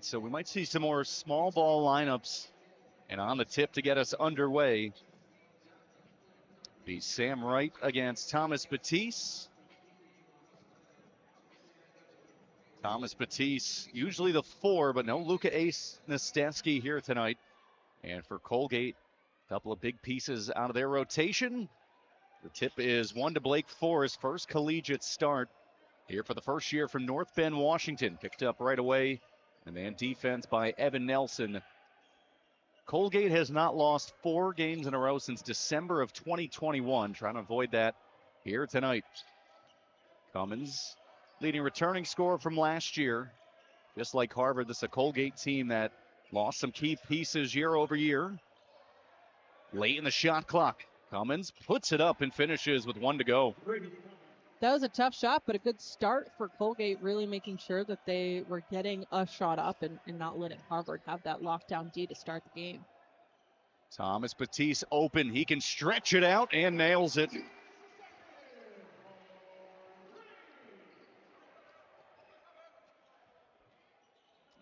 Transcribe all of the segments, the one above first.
So we might see some more small ball lineups. And on the tip to get us underway, be Sam Wright against Thomas Batiste. Thomas Batiste, usually the 4, but no Luka Ace Nastensky here tonight. And for Colgate, a couple of big pieces out of their rotation. The tip is 1 to Blake Forrest, first collegiate start here for the first year from North Bend, Washington. Picked up right away. And then defense by Evan Nelson. Colgate has not lost 4 games in a row since December of 2021. Trying to avoid that here tonight. Cummins, leading returning scorer from last year. Just like Harvard, this is a Colgate team that lost some key pieces year over year. Late in the shot clock, Cummins puts it up and finishes with 1 to go. That was a tough shot, but a good start for Colgate, really making sure that they were getting a shot up and not letting Harvard have that lockdown D to start the game. Thomas Batiste open. He can stretch it out and nails it. We've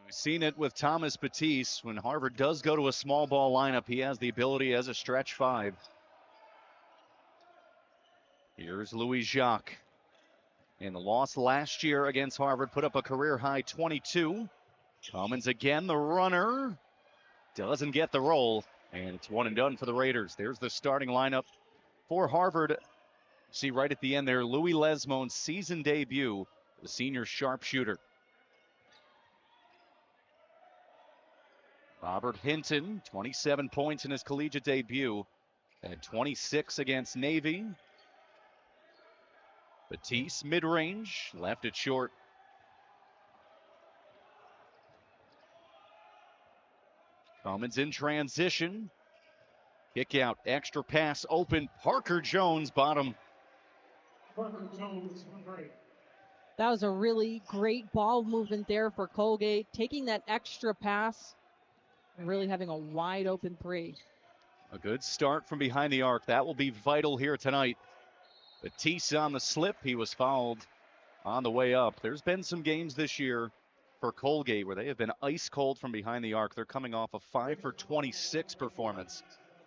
seen it with Thomas Batiste. When Harvard does go to a small ball lineup, he has the ability as a stretch 5. Here's Louis Jacques. In the loss last year against Harvard, put up a career-high 22. Cummins again, the runner. Doesn't get the roll, and it's 1 and done for the Raiders. There's the starting lineup for Harvard. See right at the end there, Louis Lesmone's season debut, the senior sharpshooter. Robert Hinton, 27 points in his collegiate debut, and 26 against Navy. Batiste, mid-range, left it short. Cummins in transition. Kick out, extra pass, open. Parker Jones, bottom. That was a really great ball movement there for Colgate, taking that extra pass and really having a wide open 3. A good start from behind the arc. That will be vital here tonight. Batiste on the slip. He was fouled on the way up. There's been some games this year for Colgate where they have been ice cold from behind the arc. They're coming off a 5 for 26 performance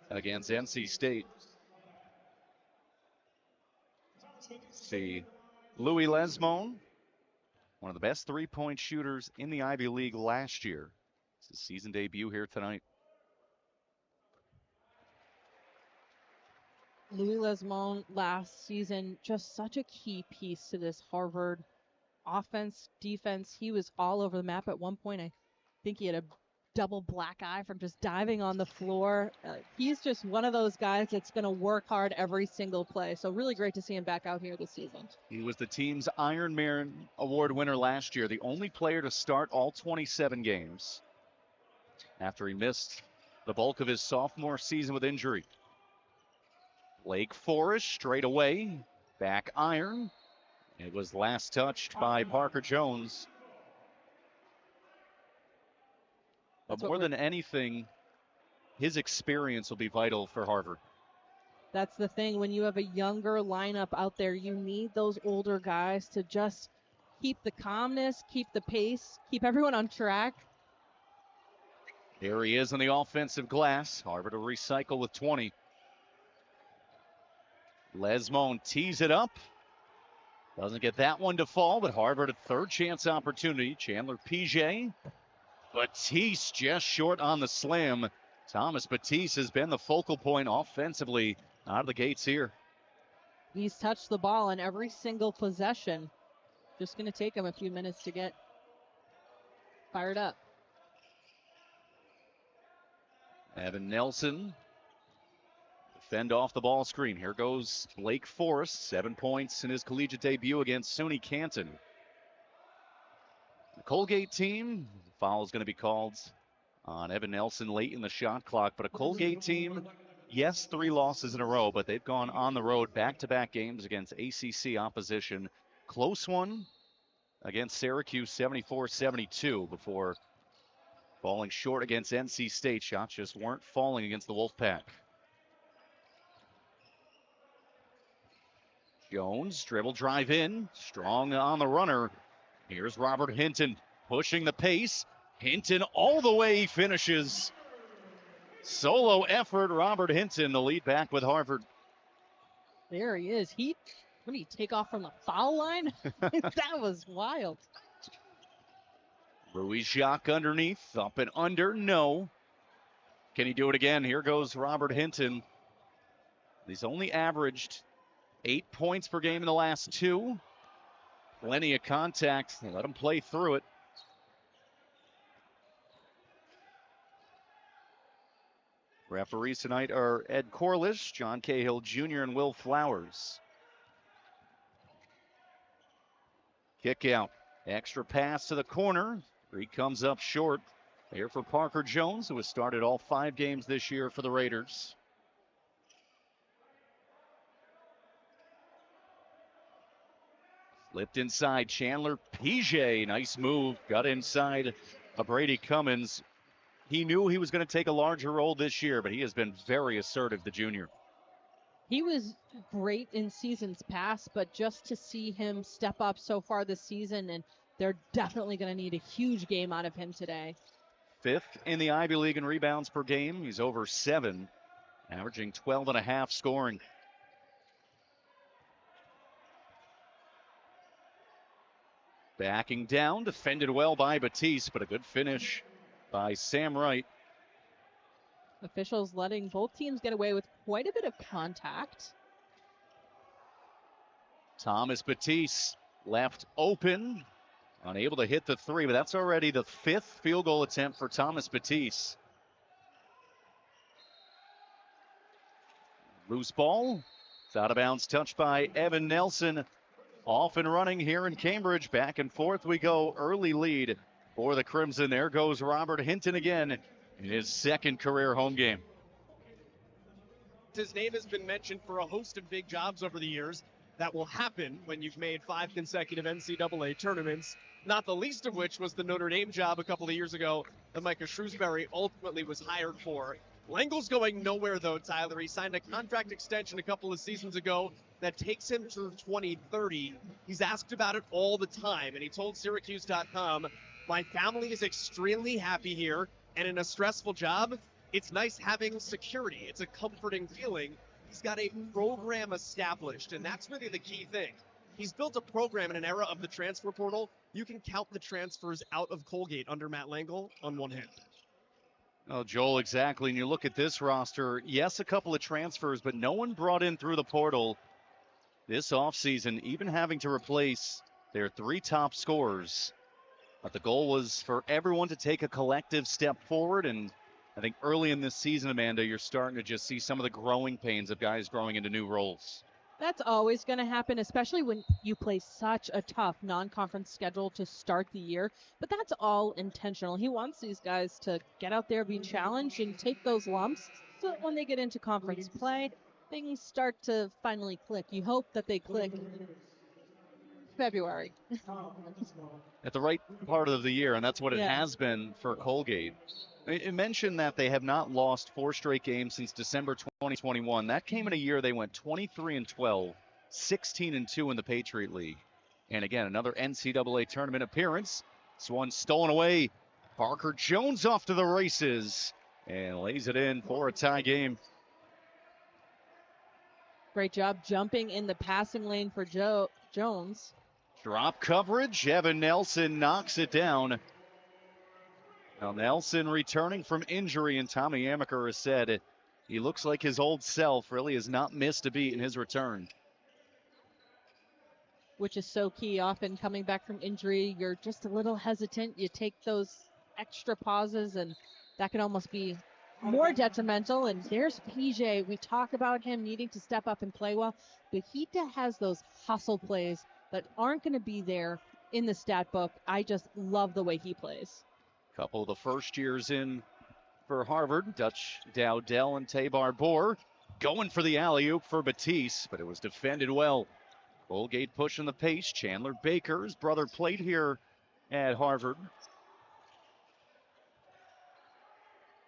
against NC State. See, Louis Lesmone, one of the best 3-point shooters in the Ivy League last year. It's his season debut here tonight. Louis Lesmone last season, just such a key piece to this Harvard offense, defense. He was all over the map at one point. I think he had a double black eye from just diving on the floor. He's just one of those guys that's going to work hard every single play. So really great to see him back out here this season. He was the team's Iron Man Award winner last year, the only player to start all 27 games after he missed the bulk of his sophomore season with injury. Blake Forrest straight away, back iron. It was last touched by Parker Jones. But more than anything, his experience will be vital for Harvard. That's the thing. When you have a younger lineup out there, you need those older guys to just keep the calmness, keep the pace, keep everyone on track. There he is on the offensive glass. Harvard will recycle with 20. Lesmone tees it up. Doesn't get that one to fall, but Harvard a third chance opportunity. Chandler PJ. Batiste just short on the slam. Thomas Batiste has been the focal point offensively out of the gates here. He's touched the ball on every single possession. Just going to take him a few minutes to get fired up. Evan Nelson. Fend off the ball screen. Here goes Blake Forrest. 7 points in his collegiate debut against SUNY Canton. The Colgate team, foul is going to be called on Evan Nelson late in the shot clock. But a Colgate team, yes, 3 losses in a row, but they've gone on the road back-to-back games against ACC opposition. Close one against Syracuse, 74-72, before falling short against NC State. Shots just weren't falling against the Wolfpack. Jones, dribble drive in, strong on the runner. Here's Robert Hinton pushing the pace. Hinton all the way finishes. Solo effort, Robert Hinton, the lead back with Harvard. There he is. What did he take off from the foul line? That was wild. Louis Jacques underneath, up and under, no. Can he do it again? Here goes Robert Hinton. He's only averaged 8 points per game in the last 2. Plenty of contact. Let him play through it. Referees tonight are Ed Corliss, John Cahill Jr., and Will Flowers. Kick out. Extra pass to the corner. He comes up short. Here for Parker Jones, who has started all 5 games this year for the Raiders. Slipped inside. Chandler PJ. Nice move. Got inside of Brady Cummins. He knew he was going to take a larger role this year, but he has been very assertive, the junior. He was great in seasons past, but just to see him step up so far this season, and they're definitely going to need a huge game out of him today. 5th in the Ivy League in rebounds per game. He's over 7, averaging 12.5 scoring. Backing down, defended well by Batiste, but a good finish by Sam Wright. Officials letting both teams get away with quite a bit of contact. Thomas Batiste left open, unable to hit the 3, but that's already the 5th field goal attempt for Thomas Batiste. Loose ball. It's out of bounds, touched by Evan Nelson. Off and running here in Cambridge. Back and forth we go. Early lead for the Crimson. There goes Robert Hinton again in his 2nd career home game. His name has been mentioned for a host of big jobs over the years. That will happen when you've made 5 consecutive NCAA tournaments, not the least of which was the Notre Dame job a couple of years ago that Micah Shrewsbury ultimately was hired for. Lengel's going nowhere, though, Tyler. He signed a contract extension a couple of seasons ago that takes him through 2030. He's asked about it all the time, and he told Syracuse.com, "My family is extremely happy here, and in a stressful job, it's nice having security. It's a comforting feeling." He's got a program established, and that's really the key thing. He's built a program in an era of the transfer portal. You can count the transfers out of Colgate under Matt Langel on one hand. Oh, Joel, exactly. And you look at this roster, yes, a couple of transfers, but no one brought in through the portal this offseason, even having to replace their 3 top scorers. But the goal was for everyone to take a collective step forward, and I think early in this season, Amanda, you're starting to just see some of the growing pains of guys growing into new roles. That's always going to happen, especially when you play such a tough non-conference schedule to start the year. But that's all intentional. He wants these guys to get out there, be challenged, and take those lumps so that when they get into conference play, things start to finally click. You hope that they click February. At the right part of the year, and that's what it Yeah. has been for Colgate. It mentioned that they have not lost 4 straight games since December 2021. That came in a year they went 23-12, 16-2 in the Patriot League. And again, another NCAA tournament appearance. This one stolen away. Parker Jones off to the races and lays it in for a tie game. Great job jumping in the passing lane for Jones. Drop coverage. Evan Nelson knocks it down. Now Nelson returning from injury, and Tommy Amaker has said he looks like his old self, really has not missed a beat in his return. Which is so key. Often coming back from injury, you're just a little hesitant. You take those extra pauses, and that can almost be more detrimental. And there's PJ. We talk about him needing to step up and play well, but he has those hustle plays that aren't going to be there in the stat book. I just love the way he plays. Couple of the first years in for Harvard, Dutch Dowdell and Tabar Bohr going for the alley-oop for Batiste, but it was defended well. Colgate pushing the pace. Chandler Baker, his brother, played here at Harvard.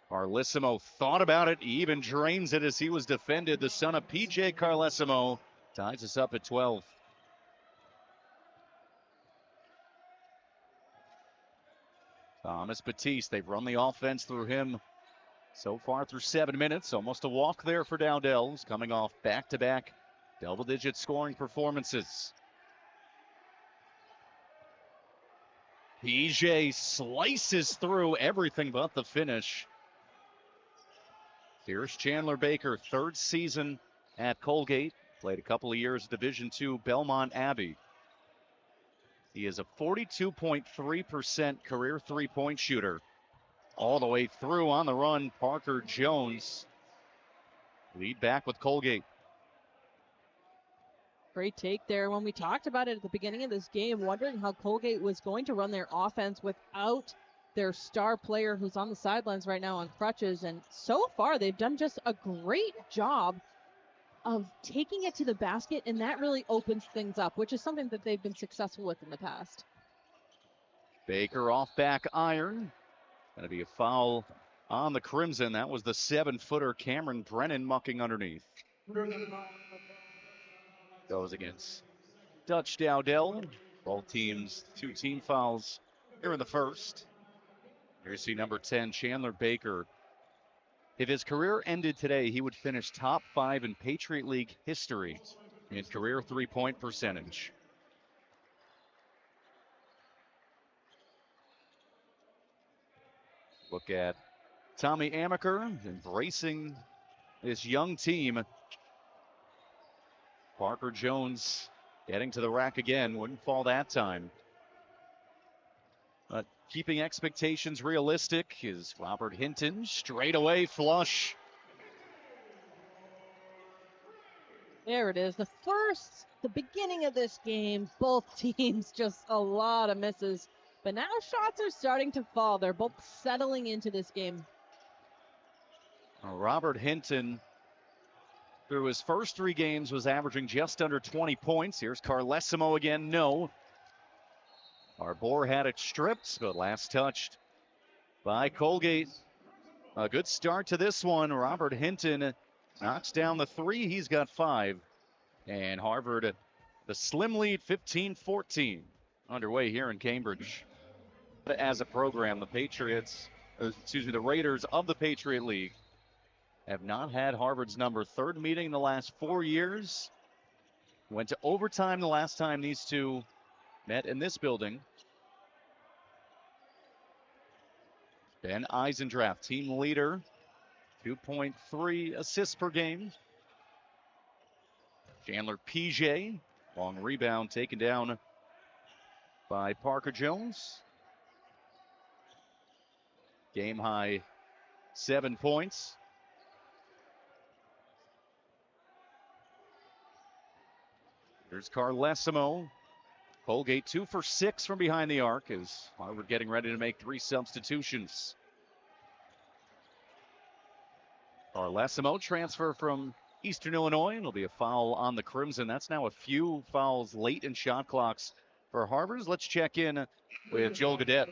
Carlesimo thought about it. He even drains it as he was defended. The son of P.J. Carlesimo ties us up at 12. Thomas Batiste, they've run the offense through him so far through 7 minutes. Almost a walk there for Dowdell's, coming off back-to-back double-digit scoring performances. PJ slices through everything but the finish. Here's Chandler Baker, third season at Colgate. Played a couple of years Division II Belmont Abbey. He is a 42.3% career three-point shooter. All the way through on the run, Parker Jones. Lead back with Colgate. Great take there. When we talked about it at the beginning of this game, wondering how Colgate was going to run their offense without their star player who's on the sidelines right now on crutches. And so far, they've done just a great job of taking it to the basket, and that really opens things up, which is something that they've been successful with in the past. Baker off back iron. Going to be a foul on the Crimson. That was the 7-footer Cameron Brennan mucking underneath. Goes against Dutch Dowdell. Both teams, 2 team fouls here in the first. Here's see number 10, Chandler Baker. If his career ended today, he would finish top 5 in Patriot League history in career three-point percentage. Look at Tommy Amaker embracing this young team. Parker Jones getting to the rack again. Wouldn't fall that time. But keeping expectations realistic is Robert Hinton. Straight away flush. There it is. The beginning of this game, both teams just a lot of misses. But now shots are starting to fall. They're both settling into this game. Robert Hinton, through his first 3 games, was averaging just under 20 points. Here's Carlesimo again. No. Arbor had it stripped, but last touched by Colgate. A good start to this one. Robert Hinton knocks down the 3. He's got 5. And Harvard, the slim lead, 15-14, underway here in Cambridge. As a program, the Raiders of the Patriot League have not had Harvard's number. Third meeting in the last 4 years. Went to overtime the last time these two met in this building. Ben Eisendrath, team leader, 2.3 assists per game. Chandler PJ, long rebound taken down by Parker Jones. Game high 7 points. Here's Carlesimo. Colgate 2 for 6 from behind the arc as Harvard getting ready to make 3 substitutions. Carlesimo, transfer from Eastern Illinois. It'll be a foul on the Crimson. That's now a few fouls late in shot clocks for Harvard. Let's check in with Joel Gadet.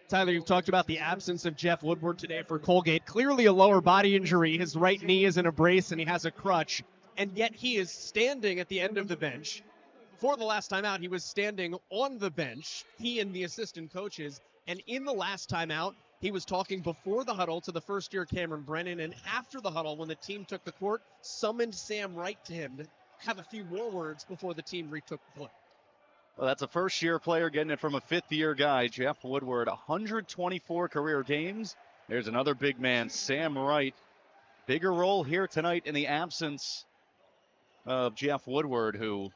Tyler, you've talked about the absence of Jeff Woodward today for Colgate. Clearly a lower body injury. His right knee is in a brace and he has a crutch. And yet he is standing at the end of the bench. Before the last time out, he was standing on the bench, he and the assistant coaches. And in the last time out, he was talking before the huddle to the first-year Cameron Brennan. And after the huddle, when the team took the court, summoned Sam Wright to him to have a few more words before the team retook the play. Well, that's a first-year player getting it from a fifth-year guy. Jeff Woodward, 124 career games. There's another big man, Sam Wright. Bigger role here tonight in the absence of Jeff Woodward, who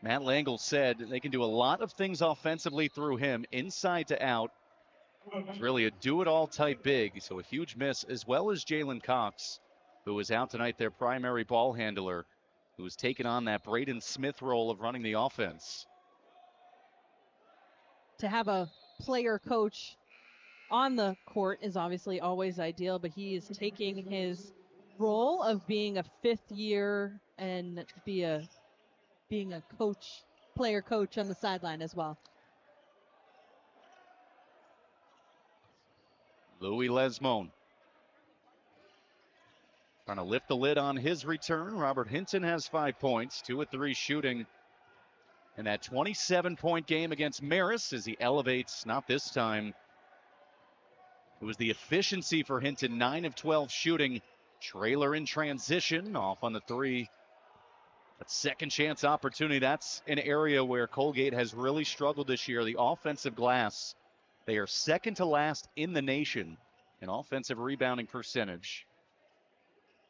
Matt Langle said they can do a lot of things offensively through him, inside to out. It's really a do-it-all type big, so a huge miss, as well as Jalen Cox, who is out tonight, their primary ball handler, who's taken on that Braden Smith role of running the offense. To have a player coach on the court is obviously always ideal, but he is taking his role of being a fifth year and being a coach, player coach on the sideline as well. Louis Lesmone trying to lift the lid on his return. Robert Hinton has 5 points, 2 of 3 shooting in that 27-point game against Marist as he elevates, not this time, It was the efficiency for Hinton, 9 of 12 shooting. Trailer in transition, off on the three. That second chance opportunity, that's an area where Colgate has really struggled this year. The offensive glass, they are second to last in the nation in offensive rebounding percentage.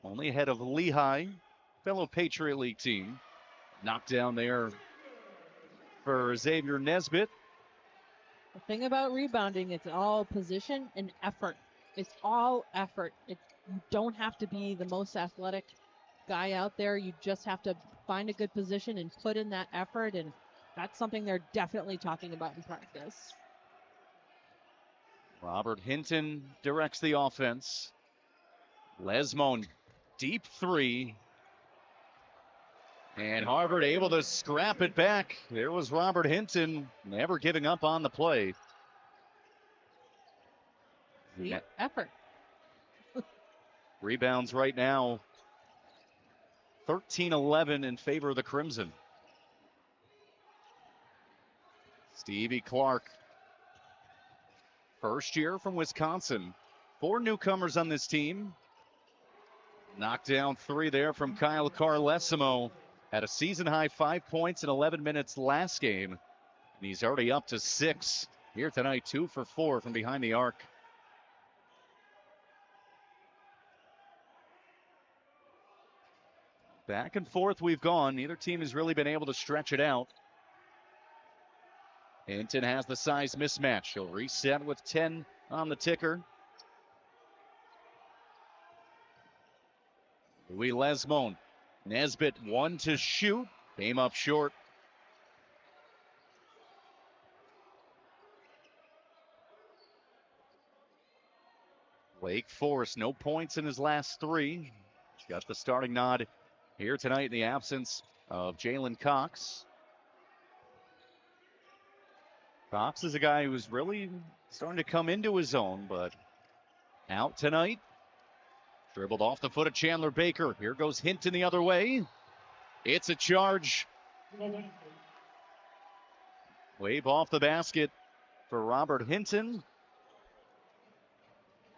Only ahead of Lehigh, fellow Patriot League team. Knocked down there for Xavier Nesbitt. The thing about rebounding, it's all position and effort. It's all effort. You don't have to be the most athletic guy out there. You just have to find a good position and put in that effort, and that's something they're definitely talking about in practice. Robert Hinton directs the offense. Lesmone, deep three. And Harvard able to scrap it back. There was Robert Hinton, never giving up on the play. See? Effort. Rebounds right now, 13-11 in favor of the Crimson. Stevie Clark, first year from Wisconsin. 4 newcomers on this team. Knocked down 3 there from Kyle Carlesimo. Had a season-high 5 points in 11 minutes last game. And he's already up to 6 here tonight, 2 for 4 from behind the arc. Back and forth we've gone. Neither team has really been able to stretch it out. Hinton has the size mismatch. He'll reset with 10 on the ticker. Louis Lesmone. Nesbitt 1 to shoot. Came up short. Wake Forest, no points in his last 3. Got the starting nod here tonight in the absence of Jalen Cox. Cox is a guy who's really starting to come into his own, but out tonight. Dribbled off the foot of Chandler Baker. Here goes Hinton the other way. It's a charge. Wave off the basket for Robert Hinton.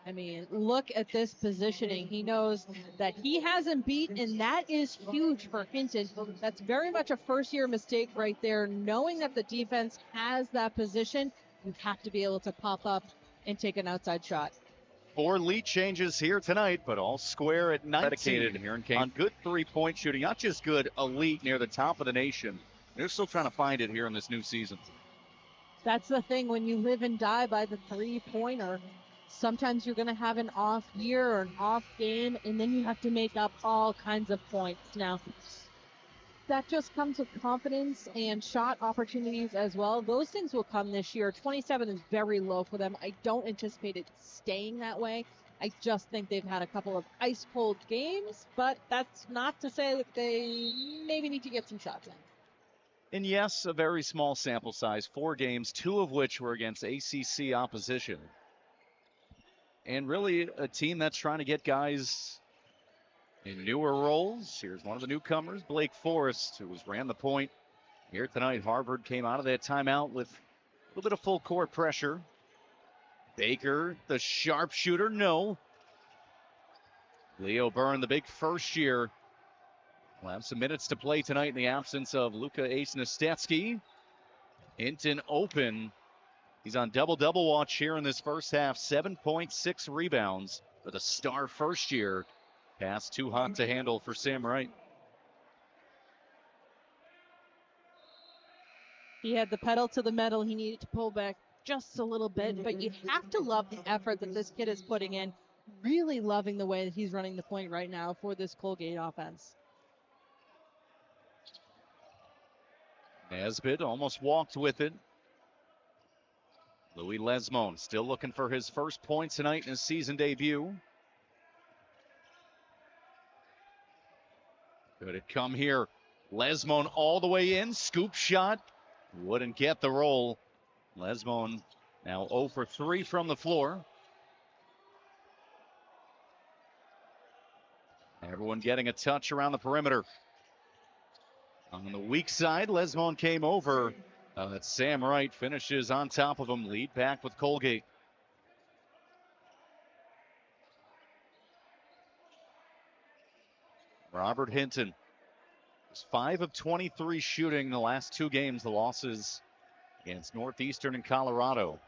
I mean, look at this positioning. He knows that he hasn't beat, and that is huge for Hinton. That's very much a first-year mistake right there. Knowing that the defense has that position, you have to be able to pop up and take an outside shot. 4 lead changes here tonight, but all square at 19. Dedicated here in Kane on good three-point shooting. Not just good, elite, near the top of the nation. They're still trying to find it here in this new season. That's the thing when you live and die by the three-pointer. Sometimes you're going to have an off year or an off game, and then you have to make up all kinds of points. Now, that just comes with confidence and shot opportunities as well. Those things will come this year. 27 is very low for them. I don't anticipate it staying that way. I just think they've had a couple of ice-cold games, but that's not to say that they maybe need to get some shots in. And yes, a very small sample size, 4 games, 2 of which were against ACC opposition. And really a team that's trying to get guys in newer roles. Here's one of the newcomers, Blake Forrest, who ran the point here tonight. Harvard came out of that timeout with a little bit of full court pressure. Baker, the sharpshooter, no. Leo Byrne, the big first year. We'll have some minutes to play tonight in the absence of Luka Ace-Nastetsky. Hinton open. He's on double-double watch here in this first half. 7.6 rebounds for the star first year. Pass too hot to handle for Sam Wright. He had the pedal to the metal. He needed to pull back just a little bit, but you have to love the effort that this kid is putting in. Really loving the way that he's running the point right now for this Colgate offense. Nesbitt almost walked with it. Louis Lesmone still looking for his first point tonight in his season debut. Could it come here? Lesmone all the way in. Scoop shot. Wouldn't get the roll. Lesmone now 0 for 3 from the floor. Everyone getting a touch around the perimeter. On the weak side, Lesmone came over. That's Sam Wright finishes on top of him. Lead back with Colgate. Robert Hinton was 5 of 23 shooting the last 2 games. The losses against Northeastern and Colorado.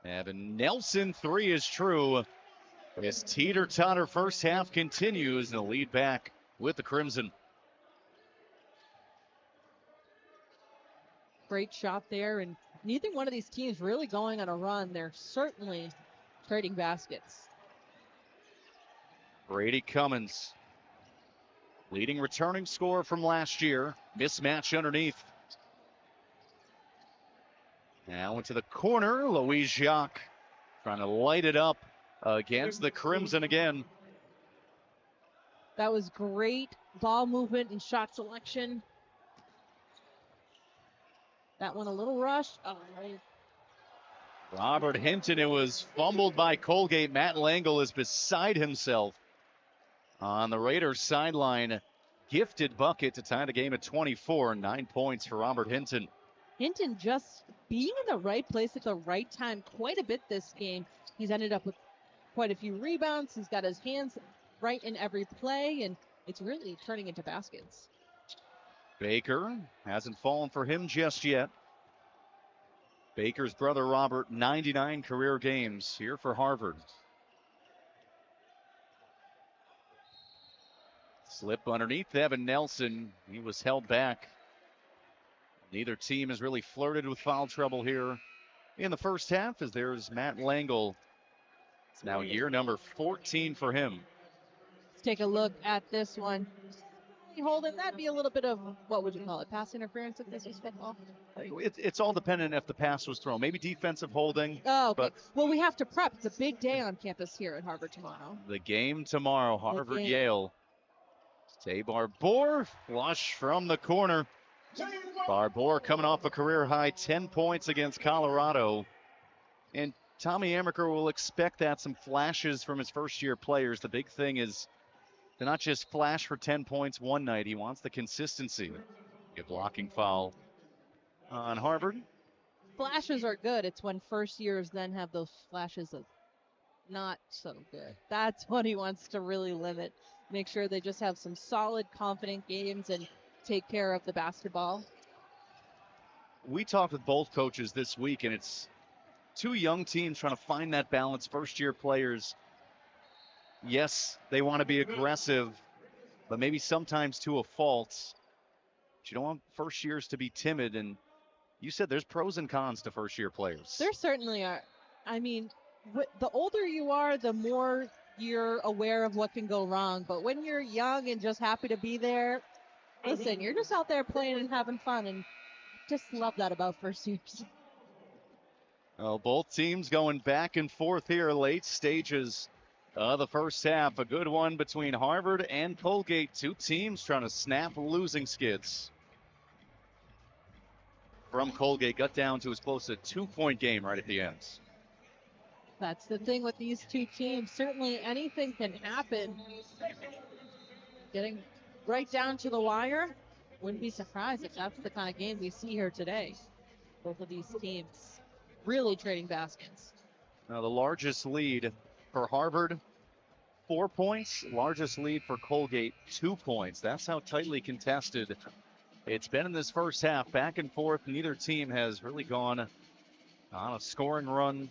Evan Nelson, 3 is true. His teeter-totter first half continues, and the lead back with the Crimson. Great shot there, and neither one of these teams really going on a run. They're certainly trading baskets. Brady Cummins, leading returning scorer from last year. Mismatch underneath. Now into the corner. Louise Jacques trying to light it up against the Crimson again. That was great ball movement and shot selection. That one a little rushed. Oh, right. Robert Hinton, it was fumbled by Colgate. Matt Langle is beside himself on the Raiders sideline. Gifted bucket to tie the game at 24. 9 points for Robert Hinton. Hinton just being in the right place at the right time quite a bit this game. He's ended up with quite a few rebounds. He's got his hands right in every play, and it's really turning into baskets. Baker hasn't fallen for him just yet. Baker's brother Robert, 99 career games here for Harvard. Slip underneath Evan Nelson. He was held back. Neither team has really flirted with foul trouble here in the first half, as there's Matt Langle. It's now year number 14 for him. Let's take a look at this one. Holding, that'd be a little bit of, what would you call it, pass interference if this was football? It's all dependent if the pass was thrown. Maybe defensive holding. Oh, okay. But well, we have to prep. It's a big day on campus here at Harvard tomorrow. the game tomorrow, Harvard-Yale. Tabar Bohr, flush from the corner. Barbour coming off a career-high 10 points against Colorado. And Tommy Amaker will expect that, some flashes from his first-year players. The big thing is to not just flash for 10 points one night. He wants the consistency. A blocking foul on Harvard. Flashes are good. It's when first years then have those flashes of not so good. That's what he wants to really limit. Make sure they just have some solid, confident games and take care of the basketball. We talked with both coaches this week, and it's 2 young teams trying to find that balance. First-year players, yes, they want to be aggressive, but maybe sometimes to a fault. But you don't want first years to be timid, and you said there's pros and cons to first-year players. There certainly are. I mean, the older you are, the more you're aware of what can go wrong. But when you're young and just happy to be there, listen, you're just out there playing and having fun, and just love that about first years. Well, both teams going back and forth here, late stages of the first half. A good one between Harvard and Colgate. 2 teams trying to snap losing skids. From Colgate, got down to as close to a 2-point game right at the end. That's the thing with these 2 teams. Certainly anything can happen. Getting right down to the wire. Wouldn't be surprised if that's the kind of game we see here today. Both of these teams really trading baskets. Now the largest lead for Harvard, 4 points. Largest lead for Colgate, 2 points. That's how tightly contested it's been in this first half. Back and forth. Neither team has really gone on a scoring run.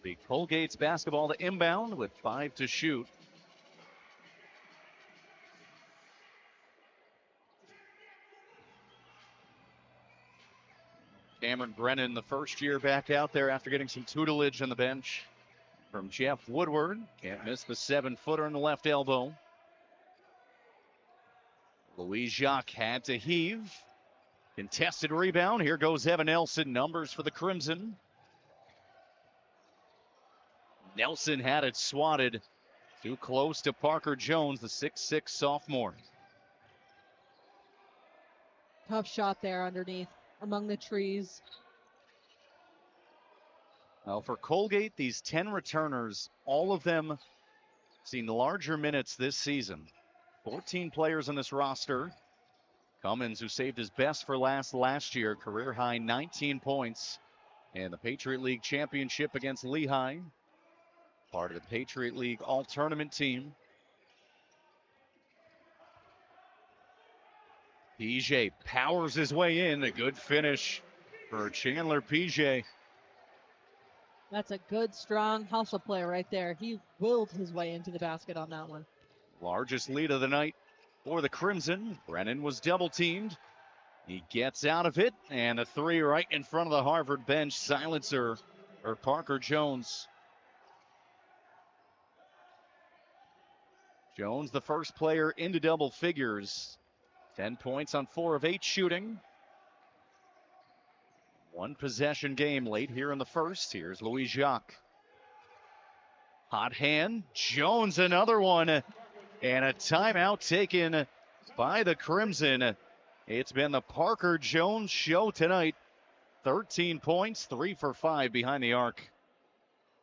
The Colgate's basketball to inbound with 5 to shoot. Cameron Brennan, the first year back out there after getting some tutelage on the bench from Jeff Woodward. Can't miss the 7-footer in the left elbow. Louise Jacques had to heave. Contested rebound. Here goes Evan Nelson. Numbers for the Crimson. Nelson had it swatted. Too close to Parker Jones, the 6'6 sophomore. Tough shot there underneath among the trees. Well, for Colgate, these 10 returners, all of them seen larger minutes this season. 14 players on this roster. Cummins, who saved his best for last year, career high 19 points. And the Patriot League championship against Lehigh. Part of the Patriot League all-tournament team. PJ powers his way in. A good finish for Chandler PJ. That's a good, strong hustle play right there. He willed his way into the basket on that one. Largest lead of the night for the Crimson. Brennan was double teamed. He gets out of it, and a three right in front of the Harvard bench. Silencer for Parker Jones. Jones, the first player into double figures. 10 points on 4 of 8 shooting. One possession game late here in the first. Here's Louis Jacques. Hot hand. Jones, another one. And a timeout taken by the Crimson. It's been the Parker Jones show tonight. 13 points, 3 for 5 behind the arc.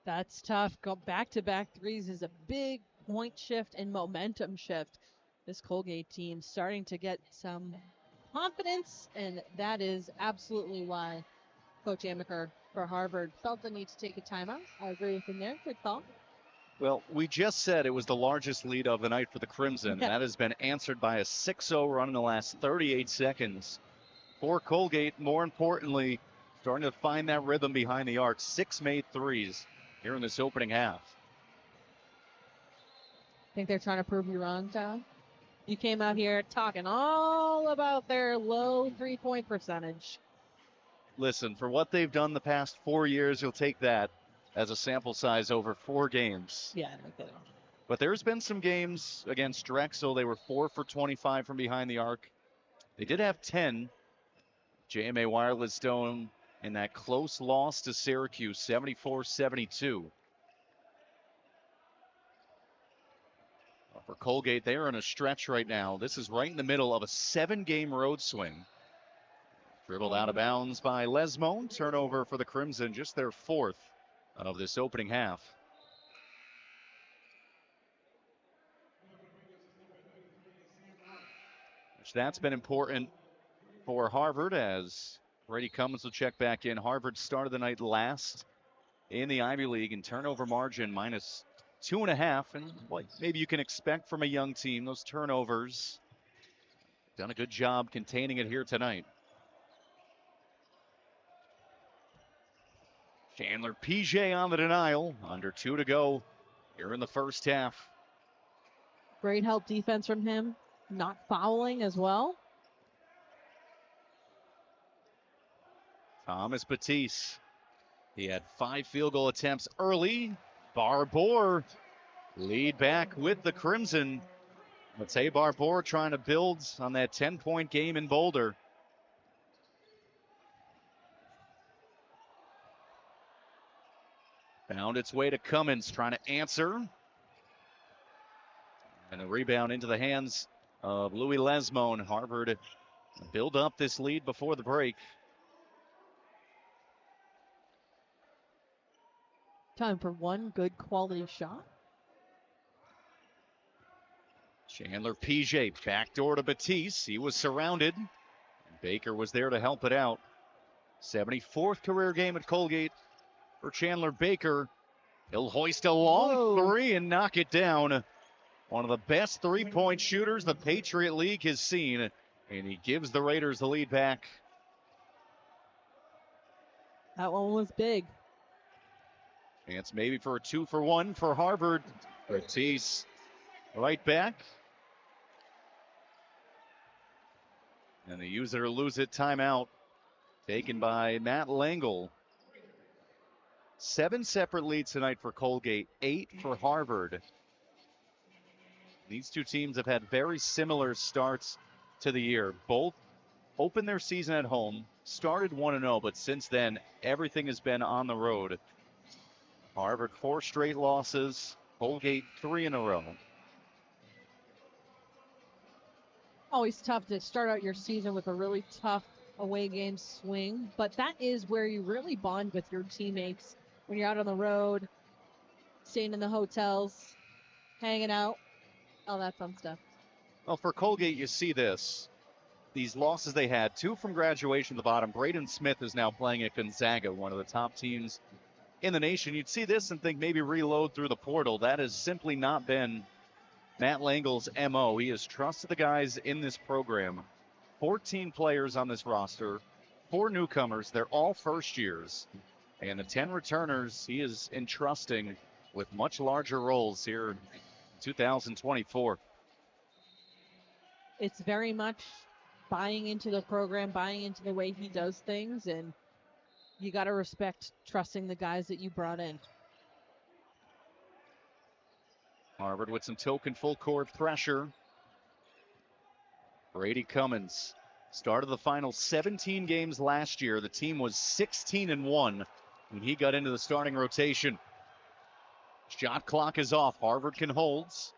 That's tough. Go back-to-back threes is a big point shift and momentum shift. This Colgate team starting to get some confidence, and that is absolutely why Coach Amaker for Harvard felt the need to take a timeout. I agree with him there. Good call. Well, we just said it was the largest lead of the night for the Crimson, and that has been answered by a 6-0 run in the last 38 seconds. For Colgate, more importantly, starting to find that rhythm behind the arc. 6 made threes here in this opening half. Think they're trying to prove you wrong, Tom? You came out here talking all about their low three-point percentage. Listen, for what they've done the past 4 years, you'll take that as a sample size over 4 games. Yeah, I like that. But there's been some games against Drexel. They were 4 for 25 from behind the arc. They did have 10. JMA Wireless Dome in that close loss to Syracuse, 74-72. For Colgate, they are in a stretch right now. This is right in the middle of a 7-game road swing. Dribbled out of bounds by Lesmone. Turnover for the Crimson, just their 4th of this opening half. That's been important for Harvard as Brady Cummins will check back in. Harvard started the night last in the Ivy League in turnover margin, minus 2.5. And what maybe you can expect from a young team, those turnovers. Done a good job containing it here tonight. Chandler PJ on the denial. Under 2 to go here in the first half. Great help defense from him. Not fouling as well. Thomas Batiste. He had 5 field goal attempts early. Barbour lead back with the Crimson. Matej Barbour trying to build on that 10-point game in Boulder. Found its way to Cummins, trying to answer. And a rebound into the hands of Louis Lesmone. Harvard build up this lead before the break. Time for one good quality shot. Chandler PJ backdoor to Batiste. He was surrounded. Baker was there to help it out. 74th career game at Colgate for Chandler Baker. He'll hoist a long three and knock it down. One of the best three-point shooters the Patriot League has seen. And he gives the Raiders the lead back. That one was big. Chance maybe for a 2-for-1 for Harvard. Batiste right back. And the use it or lose it timeout taken by Matt Langle. 7 separate leads tonight for Colgate, 8 for Harvard. These two teams have had very similar starts to the year. Both opened their season at home, started 1-0, but since then, everything has been on the road. Harvard 4 straight losses, Colgate 3 in a row. Always tough to start out your season with a really tough away game swing, but that is where you really bond with your teammates when you're out on the road, staying in the hotels, hanging out, all that fun stuff. Well, for Colgate, you see this. These losses they had, 2 from graduation at the bottom. Braden Smith is now playing at Gonzaga, one of the top teams in the nation. You'd see this and think maybe reload through the portal. That has simply not been Matt Langle's MO. He has trusted the guys in this program 14 players on this roster, 4 newcomers. They're all first years. And the 10 returners he is entrusting with much larger roles here in 2024. It's very much buying into the program, buying into the way he does things, and you got to respect trusting the guys that you brought in. Harvard with some token full court pressure. Brady Cummins started the final 17 games last year. The team was 16-1 when he got into the starting rotation. Shot clock is off. Harvard can holds.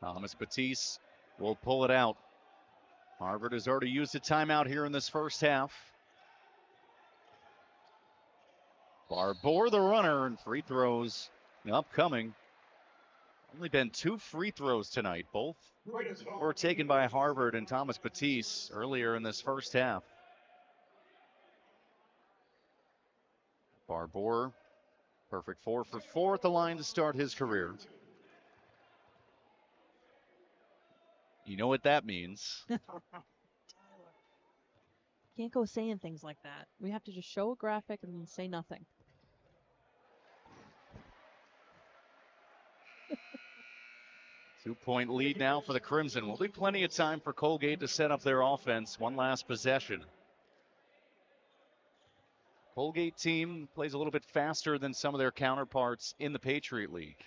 Thomas Batiste will pull it out. Harvard has already used a timeout here in this first half. Barbour the runner, and free throws upcoming. Only been 2 free throws tonight. Both were taken by Harvard and Thomas Batiste earlier in this first half. Barbour, perfect 4 for 4 at the line to start his career. You know what that means. Can't go saying things like that. We have to just show a graphic and then say nothing. Two-point lead now for the Crimson. Will be plenty of time for Colgate to set up their offense. One last possession. Colgate team plays a little bit faster than some of their counterparts in the Patriot League.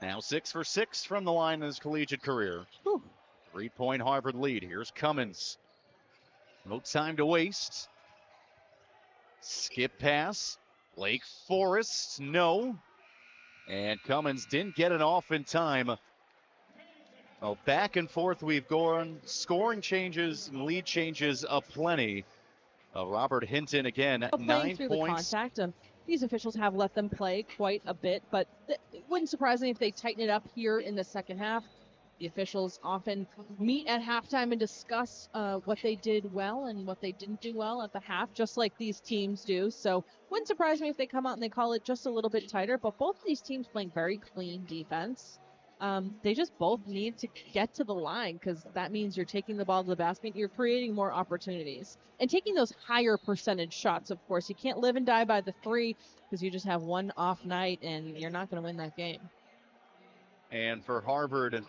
Now 6 for 6 from the line in his collegiate career. Whew. 3-point Harvard lead. Here's Cummins. No time to waste. Skip pass. Lake Forest, no. And Cummins didn't get it off in time. Oh, back and forth we've gone. Scoring changes and lead changes aplenty. Robert Hinton again, Playing 9 through points. the contact. These officials have let them play quite a bit, but it wouldn't surprise me if they tighten it up here in the second half. The officials often meet at halftime and discuss what they did well and what they didn't do well at the half, just like these teams do. So wouldn't surprise me if they come out and they call it just a little bit tighter, but both of these teams playing very clean defense. They just both need to get to the line because that means you're taking the ball to the basket, you're creating more opportunities, and taking those higher percentage shots, of course. You can't live and die by the 3 because you just have one off night and you're not going to win that game. And for Harvard,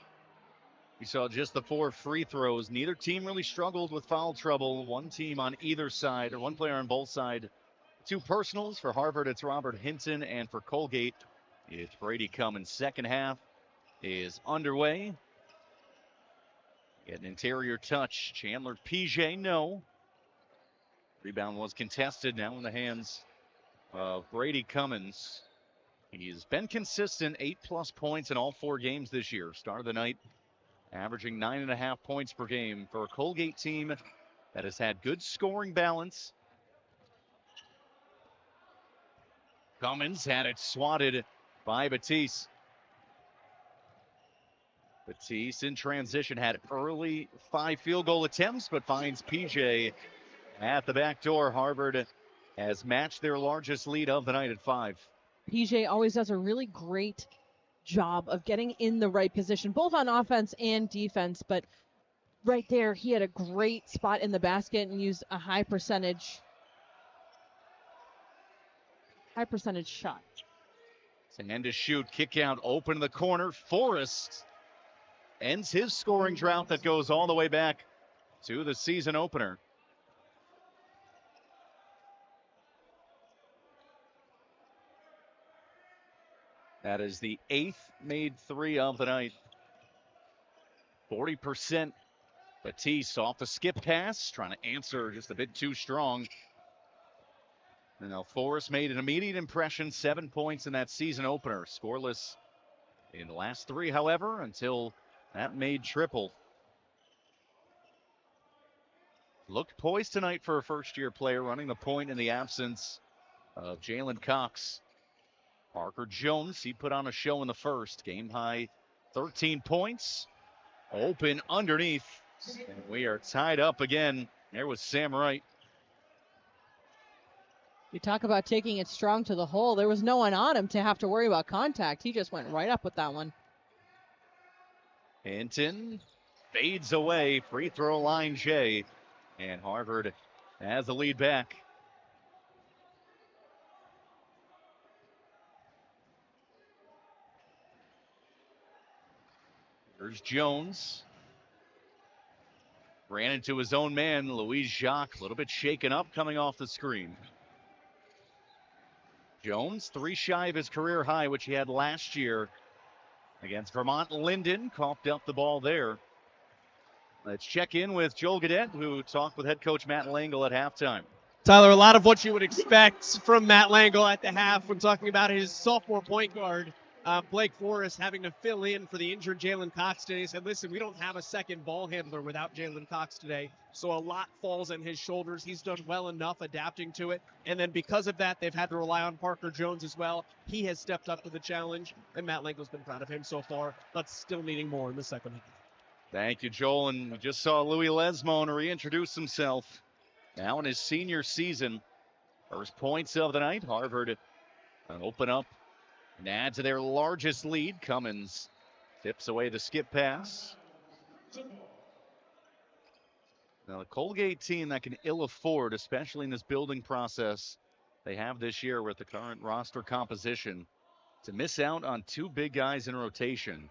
we saw just the 4 free throws. Neither team really struggled with foul trouble. One team on either side, or one player on both sides. 2 personals. For Harvard, it's Robert Hinton, and for Colgate, it's Brady Cummins. Second half is underway. Get an interior touch. Chandler Piget, no. Rebound was contested, now in the hands of Brady Cummins. He's been consistent, 8+ points in all 4 games this year. Start of the night, averaging 9.5 points per game for a Colgate team that has had good scoring balance. Cummins had it swatted by Batiste. Batiste in transition had early 5 field goal attempts, but finds PJ at the back door. Harvard has matched their largest lead of the night at 5. PJ always does a really great job of getting in the right position, both on offense and defense. But right there, he had a great spot in the basket and used a high percentage shot. And to shoot, kick out, open in the corner. Forrest ends his scoring drought that goes all the way back to the season opener. That is the 8th made 3 of the night. 40%. Batiste off the skip pass, trying to answer just a bit too strong. And now Forrest made an immediate impression, 7 points in that season opener. Scoreless in the last 3, however, until that made triple. Looked poised tonight for a first-year player, running the point in the absence of Jalen Cox. Parker Jones, he put on a show in the first. Game high, 13 points. Open underneath. And we are tied up again. There was Sam Wright. You talk about taking it strong to the hole. There was no one on him to have to worry about contact. He just went right up with that one. Hinton fades away. Free throw line, Jay. And Harvard has the lead back. Here's Jones. Ran into his own man, Louis Jacques. A little bit shaken up coming off the screen. Jones, 3 shy of his career high, which he had last year against Vermont Linden. Coughed up the ball there. Let's check in with Joel Gaudette, who talked with head coach Matt Langle at halftime. Tyler, a lot of what you would expect from Matt Langle at the half when talking about his sophomore point guard, Blake Forrest, having to fill in for the injured Jalen Cox today. He said, listen, we don't have a second ball handler without Jalen Cox today, so a lot falls on his shoulders. He's done well enough adapting to it, and then because of that, they've had to rely on Parker Jones as well. He has stepped up to the challenge, and Matt Langle's been proud of him so far, but still needing more in the second half. Thank you, Joel. And we just saw Louis Lesmone reintroduce himself. Now in his senior season. First points of the night. Harvard open up and add to their largest lead. Cummins tips away the skip pass. Now the Colgate team that can ill afford, especially in this building process they have this year with the current roster composition, to miss out on 2 big guys in rotation.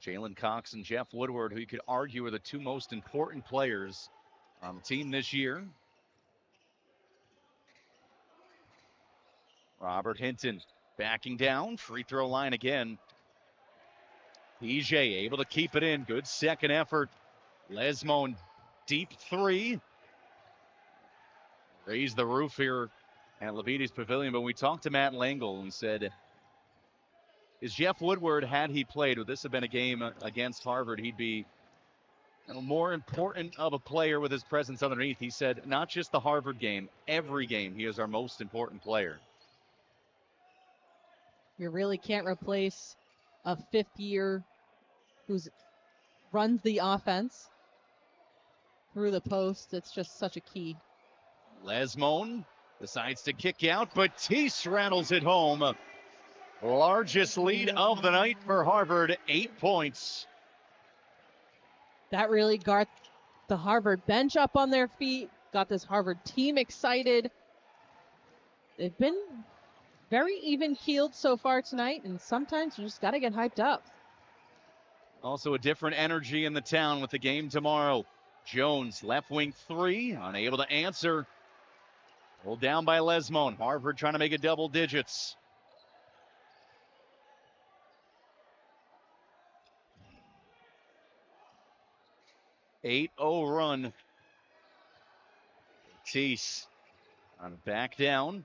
Jalen Cox and Jeff Woodward, who you could argue are the 2 most important players on the team this year. Robert Hinton backing down. Free throw line again. PJ able to keep it in. Good second effort. Lesmone deep 3. Raised the roof here at Levites Pavilion. But we talked to Matt Langle and said, is Jeff Woodward, had he played, would this have been a game against Harvard, he'd be more important of a player with his presence underneath. He said, not just the Harvard game, every game he is our most important player. You really can't replace a 5th year who runs the offense through the post. It's just such a key. Lesmone decides to kick out. Batiste rattles it home. Largest lead of the night for Harvard, 8 points. That really got the Harvard bench up on their feet, got this Harvard team excited. They've been very even-keeled so far tonight, and sometimes you just got to get hyped up. Also a different energy in the town with the game tomorrow. Jones, left wing 3, unable to answer. Pulled down by Lesmone. Harvard trying to make it double digits. Eight-0 run. Batiste on back down.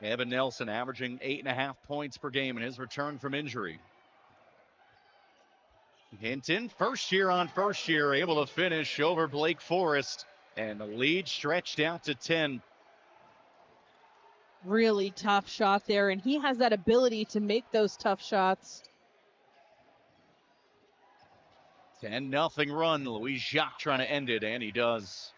Evan Nelson averaging 8.5 points per game in his return from injury. Hinton, first year on first year, able to finish over Blake Forrest, and the lead stretched out to 10. Really tough shot there, and he has that ability to make those tough shots. 10-0 run. Louis Jacques trying to end it, and he does.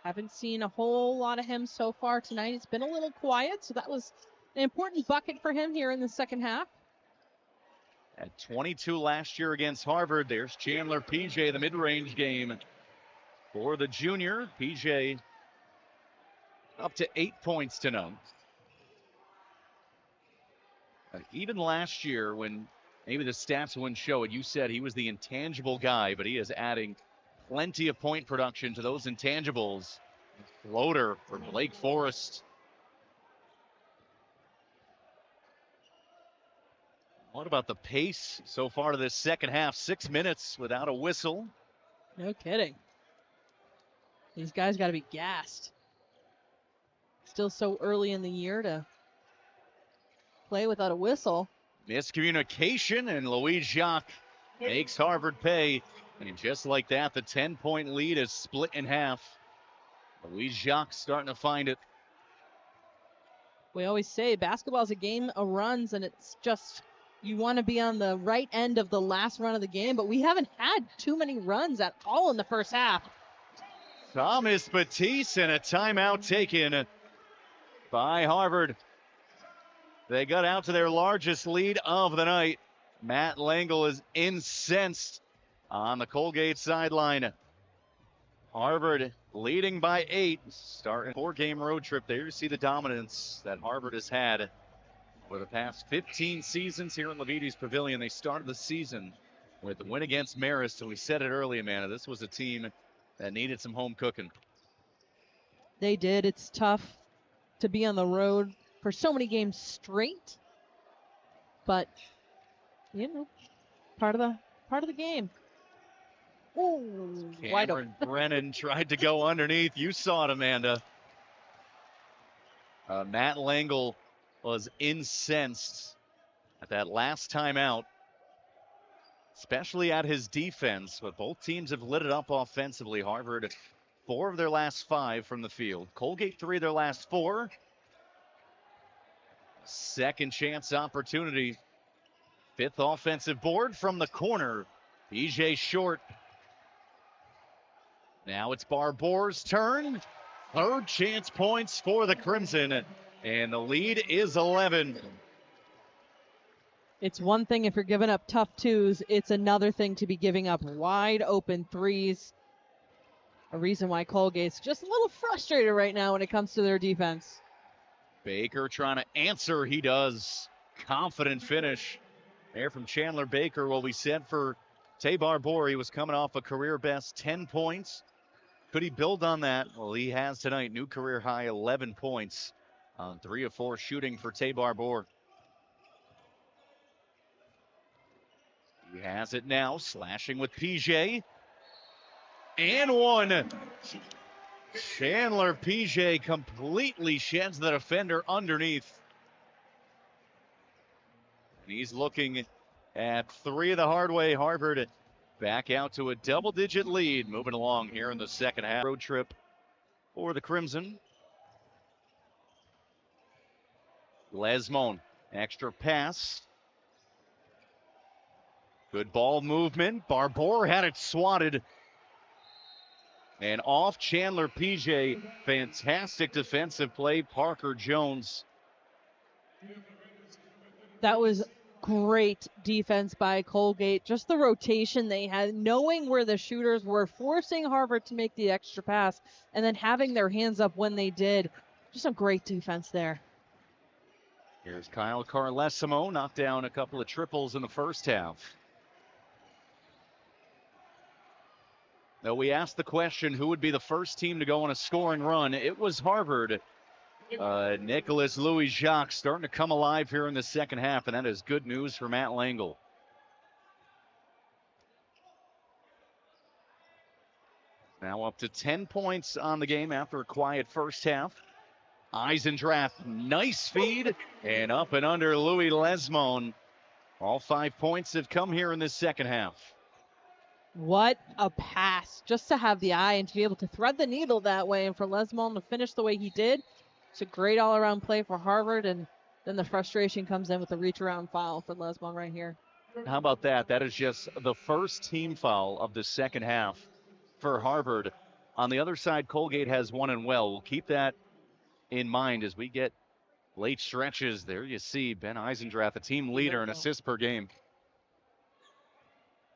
Haven't seen a whole lot of him so far tonight. It's been a little quiet, so that was an important bucket for him here in the second half. At 22 last year against Harvard, there's Chandler PJ, the mid-range game for the junior. PJ up to 8 points tonight. Even last year, when maybe the stats wouldn't show it, you said he was the intangible guy, but he is adding plenty of point production to those intangibles. Floater for Blake Forrest. What about the pace so far to this second half? 6 minutes without a whistle. No kidding. These guys got to be gassed. Still so early in the year to play without a whistle. Miscommunication, and Louis Jacques makes Harvard pay. And just like that, the 10-point lead is split in half. Louis Jacques starting to find it. We always say basketball is a game of runs, and it's just You want to be on the right end of the last run of the game, but we haven't had too many runs at all in the first half. Thomas Batiste and a timeout taken by Harvard. They got out to their largest lead of the night. Matt Langle is incensed on the Colgate sideline. Harvard leading by 8, starting a 4-game road trip. There you see the dominance that Harvard has had for the past 15 seasons here in Levites Pavilion. They started the season with the win against Marist, and we said it earlier, Amanda. This was a team that needed some home cooking. They did. It's tough to be on the road for so many games straight, but you know, part of the game. Ooh, wide open. Cameron Brennan tried to go underneath. You saw it, Amanda. Matt Langle was incensed at that last timeout, especially at his defense, but both teams have lit it up offensively. Harvard, 4 of their last 5 from the field. Colgate, 3 of their last 4. Second chance opportunity. 5th offensive board from the corner. PJ short. Now it's Barbour's turn. 3rd chance points for the Crimson, and the lead is 11. It's one thing if you're giving up tough 2s. It's another thing to be giving up wide open 3s. A reason why Colgate's just a little frustrated right now when it comes to their defense. Baker trying to answer. He does. Confident finish there from Chandler Baker. What we said for Tay Barbour, he was coming off a career best 10 points. Could he build on that? Well, he has tonight. New career high 11 points on 3 of 4 shooting for Tay Barbour. He has it now, slashing with PJ. And one. Chandler PJ completely sheds the defender underneath. And he's looking at 3 of the hard way. Harvard back out to a double-digit lead, moving along here in the second half. Road trip for the Crimson. Lesmone, extra pass. Good ball movement. Barbour had it swatted. And off Chandler PJ. Fantastic defensive play. Parker Jones. That was great defense by Colgate. Just the rotation they had, knowing where the shooters were, forcing Harvard to make the extra pass, and then having their hands up when they did. Just a great defense there. Here's Kyle Carlesimo, knocked down a couple of triples in the first half. Now, we asked the question, who would be the first team to go on a scoring run? It was Harvard. Nicholas Louis-Jacques starting to come alive here in the second half, and that is good news for Matt Langle. Now up to 10 points on the game after a quiet first half. Eisendrath, nice feed, and up and under Louis Lesmone. All 5 points have come here in this second half. What a pass, just to have the eye and to be able to thread the needle that way, and for Lesmone to finish the way he did. It's a great all-around play for Harvard, and then the frustration comes in with the reach-around foul for Lesmone right here. How about that? That is just the first team foul of the second half for Harvard. On the other side, Colgate has one and well. We'll keep that in mind as we get late stretches. There you see Ben Eisendrath, a team leader in assists per game.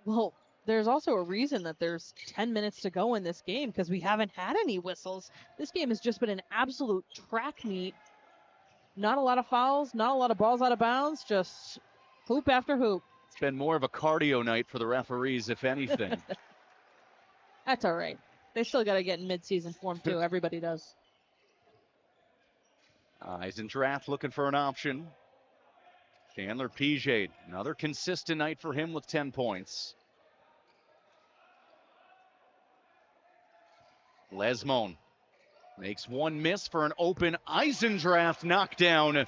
Well, there's also a reason that there's 10 minutes to go in this game, because we haven't had any whistles. This game has just been an absolute track meet. Not a lot of fouls, not a lot of balls out of bounds, just hoop after hoop. It's been more of a cardio night for the referees, if anything. That's all right. They still got to get in midseason form, too. Everybody does. Eisendrath looking for an option. Chandler PJ, another consistent night for him with 10 points. Lesmone makes one miss for an open Eisendrath knockdown.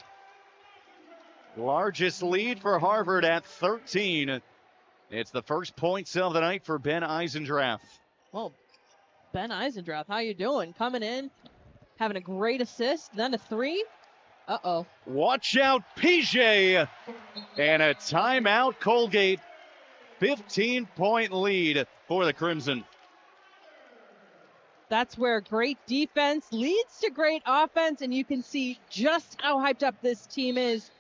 Largest lead for Harvard at 13. It's the first points of the night for Ben Eisendrath. Well, Ben Eisendrath, how you doing? Coming in, having a great assist, then a 3. Uh-oh. Watch out, PJ. And a timeout, Colgate. 15-point lead for the Crimson. That's where great defense leads to great offense, and you can see just how hyped up this team is.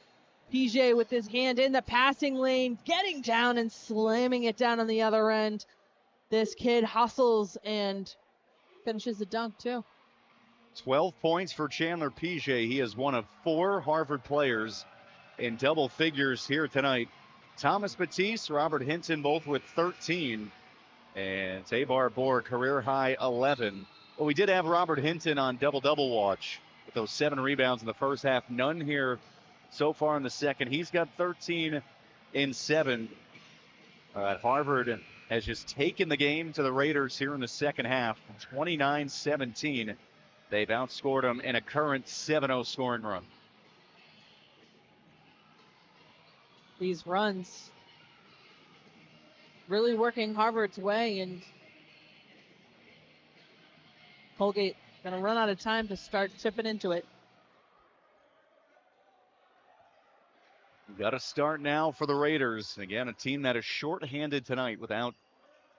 PJ with his hand in the passing lane, getting down and slamming it down on the other end. This kid hustles and finishes the dunk, too. 12 points for Chandler PJ. He is one of 4 Harvard players in double figures here tonight. Thomas Batiste, Robert Hinton, both with 13. And Tabar Bohr, career high 11. Well, we did have Robert Hinton on double-double watch with those 7 rebounds in the first half. None here so far in the second. He's got 13 in 7. Harvard has just taken the game to the Raiders here in the second half, 29-17. They've outscored them in a current 7-0 scoring run. These runs really working Harvard's way, and Colgate going to run out of time to start chipping into it. Got to start now for the Raiders. Again, a team that is shorthanded tonight without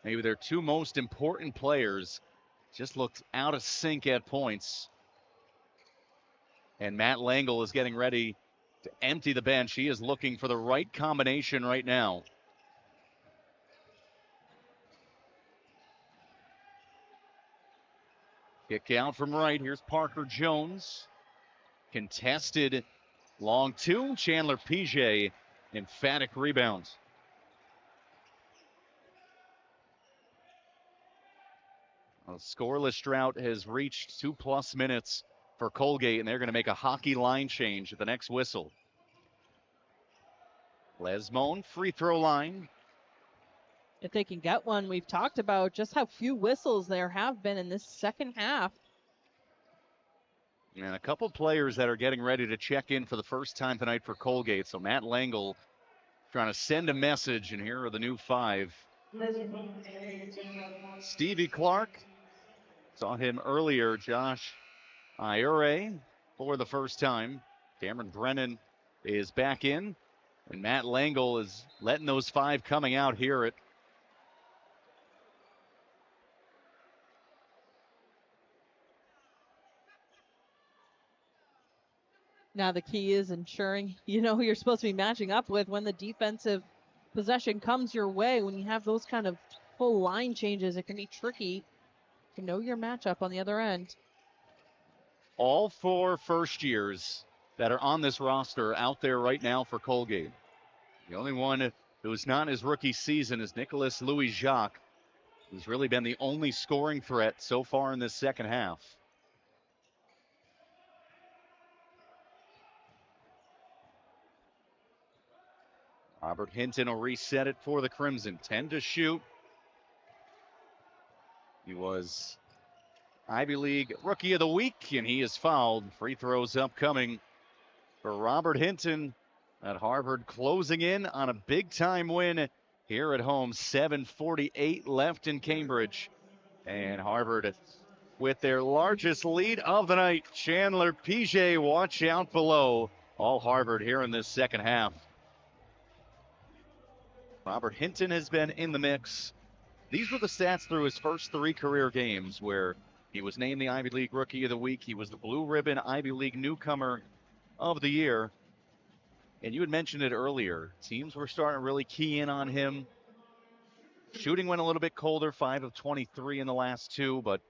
maybe their 2 most important players. Just looked out of sync at points. And Matt Langle is getting ready to empty the bench. He is looking for the right combination right now. Kick out from right. Here's Parker Jones. Contested long 2. Chandler PJ, emphatic rebound. A scoreless drought has reached 2+ minutes for Colgate, and they're going to make a hockey line change at the next whistle. Lesmone, free throw line. If they can get one, we've talked about just how few whistles there have been in this second half. And a couple players that are getting ready to check in for the first time tonight for Colgate. So Matt Langle trying to send a message, and here are the new 5. Stevie Clark, saw him earlier. Josh Iure for the first time. Cameron Brennan is back in, and Matt Langle is letting those 5 coming out here at Now the key is ensuring you know who you're supposed to be matching up with when the defensive possession comes your way. When you have those kind of full line changes, it can be tricky to know your matchup on the other end. all 4 first years that are on this roster out there right now for Colgate. The only one who's not in his rookie season is Nicholas Louis Jacques, who's really been the only scoring threat so far in this second half. Robert Hinton will reset it for the Crimson. 10 to shoot. He was Ivy League Rookie of the Week, and he is fouled. Free throws upcoming for Robert Hinton at Harvard, closing in on a big-time win here at home. 7:48 left in Cambridge. And Harvard with their largest lead of the night. Chandler PJ, watch out below. All Harvard here in this second half. Robert Hinton has been in the mix. These were the stats through his first 3 career games, where he was named the Ivy League Rookie of the Week. He was the Blue Ribbon Ivy League Newcomer of the Year. And you had mentioned it earlier. Teams were starting to really key in on him. Shooting went a little bit colder, 5 of 23 in the last 2, but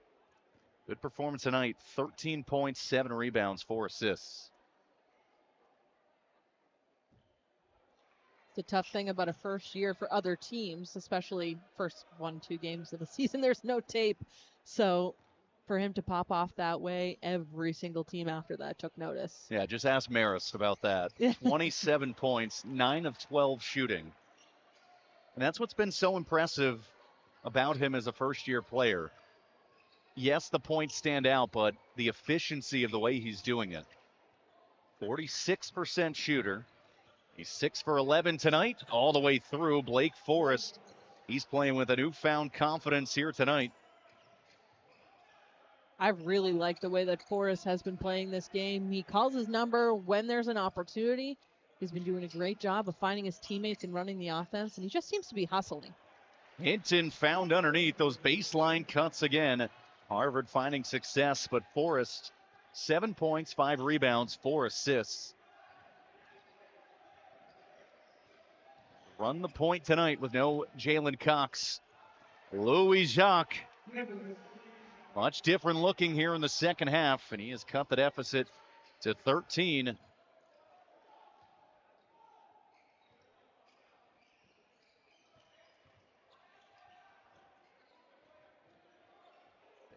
good performance tonight. 13 points, 7 rebounds, 4 assists. It's a tough thing about a first year for other teams, especially first 1-2 games of the season. There's no tape. So for him to pop off that way, every single team after that took notice. Yeah, just ask Maris about that. 27 points, 9 of 12 shooting. And that's what's been so impressive about him as a first-year player. Yes, the points stand out, but the efficiency of the way he's doing it. 46% shooter. He's 6 for 11 tonight, all the way through. Blake Forrest, he's playing with a newfound confidence here tonight. I really like the way that Forrest has been playing this game. He calls his number when there's an opportunity, He's been doing a great job of finding his teammates and running the offense, and he just seems to be hustling. Hinton found underneath those baseline cuts again. Harvard finding success, but Forrest, 7 points, 5 rebounds, 4 assists. Run the point tonight with no Jalen Cox. Louis Jacques, much different looking here in the second half, and he has cut the deficit to 13.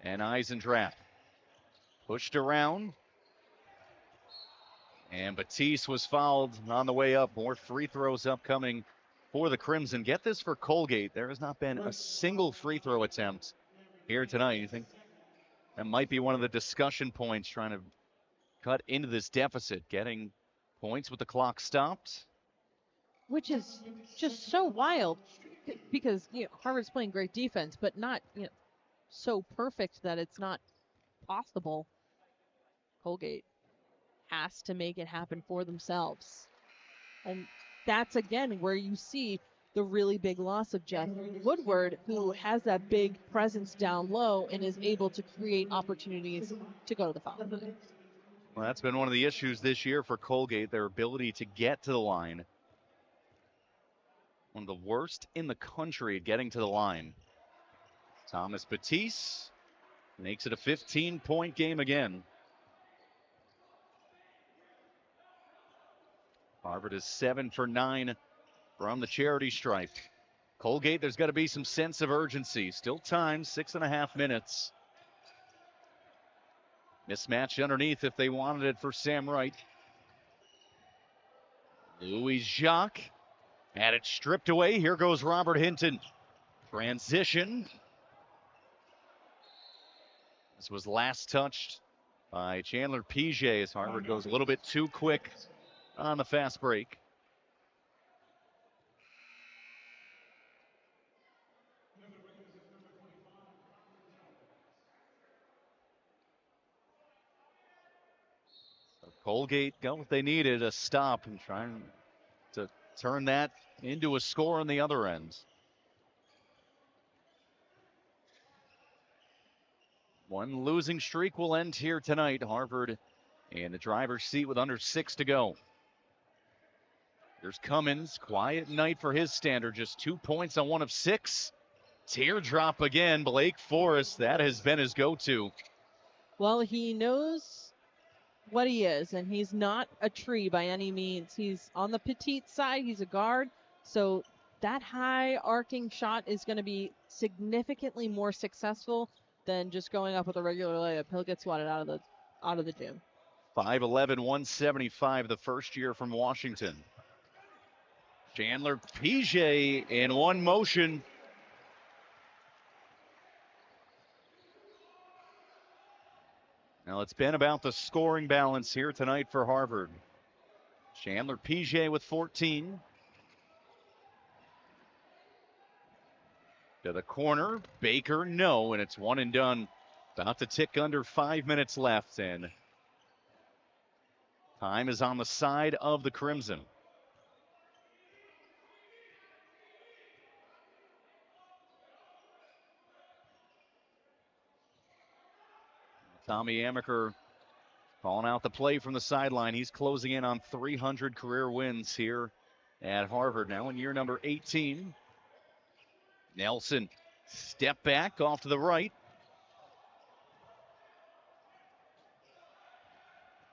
And Eisendrath pushed around. And Batiste was fouled on the way up. More free throws upcoming for the Crimson. Get this for Colgate. There has not been a single free throw attempt here tonight. You think that might be one of the discussion points, trying to cut into this deficit, getting points with the clock stopped? Which is just so wild because Harvard's playing great defense, but not so perfect that it's not possible. Colgate has to make it happen for themselves. And that's, again, where you see the really big loss of Jeff Woodward, who has that big presence down low and is able to create opportunities to go to the foul line. Well, that's been one of the issues this year for Colgate, their ability to get to the line. One of the worst in the country at getting to the line. Thomas Batiste makes it a 15-point game again. Harvard is 7 for 9 from the charity stripe. Colgate, there's got to be some sense of urgency. Still time, 6.5 minutes. Mismatch underneath if they wanted it for Sam Wright. Louis Jacques had it stripped away. Here goes Robert Hinton. Transition. This was last touched by Chandler Piget as Harvard goes a little bit too quick on the fast break. So Colgate got what they needed, a stop, and trying to turn that into a score on the other end. One losing streak will end here tonight. Harvard in the driver's seat with under 6 to go. Here's Cummins. Quiet night for his standard. Just 2 points on 1 of 6. Teardrop again. Blake Forrest, that has been his go-to. Well, he knows what he is, and he's not a tree by any means. He's on the petite side. He's a guard. So that high arcing shot is going to be significantly more successful than just going up with a regular layup. He'll get swatted out of the gym. 5'11", 175, the first year from Washington. Chandler Piget in one motion. Now it's been about the scoring balance here tonight for Harvard. Chandler Piget with 14. To the corner, Baker, no, and it's one and done. About to tick under 5 minutes left, and time is on the side of the Crimson. Tommy Amaker calling out the play from the sideline. He's closing in on 300 career wins here at Harvard, now in year number 18. Nelson, step back off to the right.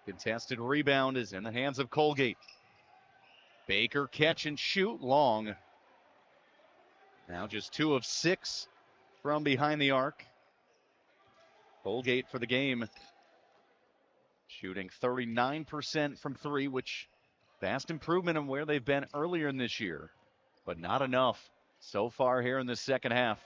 Contested rebound is in the hands of Colgate. Baker catch and shoot long. Now just 2 of 6 from behind the arc. Colgate for the game shooting 39% from 3, which vast improvement on where they've been earlier in this year, but not enough so far here in the second half.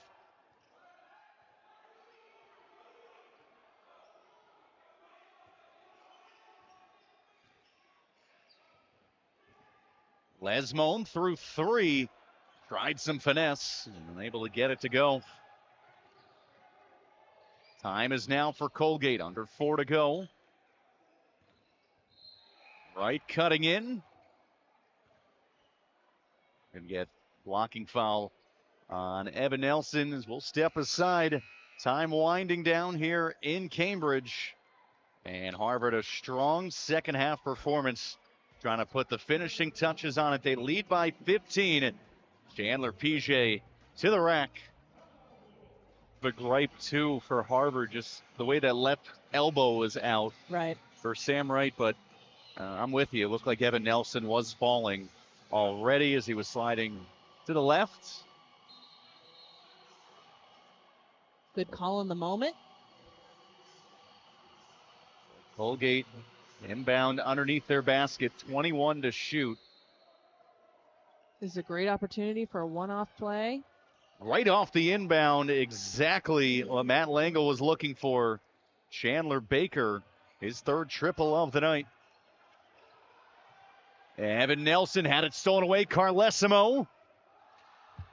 Lesmone through 3, tried some finesse and unable to get it to go. Time is now for Colgate, under 4 to go. Wright cutting in. And get blocking foul on Evan Nelson as we'll step aside. Time winding down here in Cambridge. And Harvard, a strong second half performance, trying to put the finishing touches on it. They lead by 15. Chandler PJ to the rack. The gripe, too, for Harvard, just the way that left elbow was out Right. for Sam Wright. But I'm with you. It looked like Evan Nelson was falling already as he was sliding to the left. Good call in the moment. Colgate inbound underneath their basket, 21 to shoot. This is a great opportunity for a one-off play. Right off the inbound, exactly what Matt Langle was looking for. Chandler Baker, his third triple of the night. Evan Nelson had it stolen away. Carlesimo.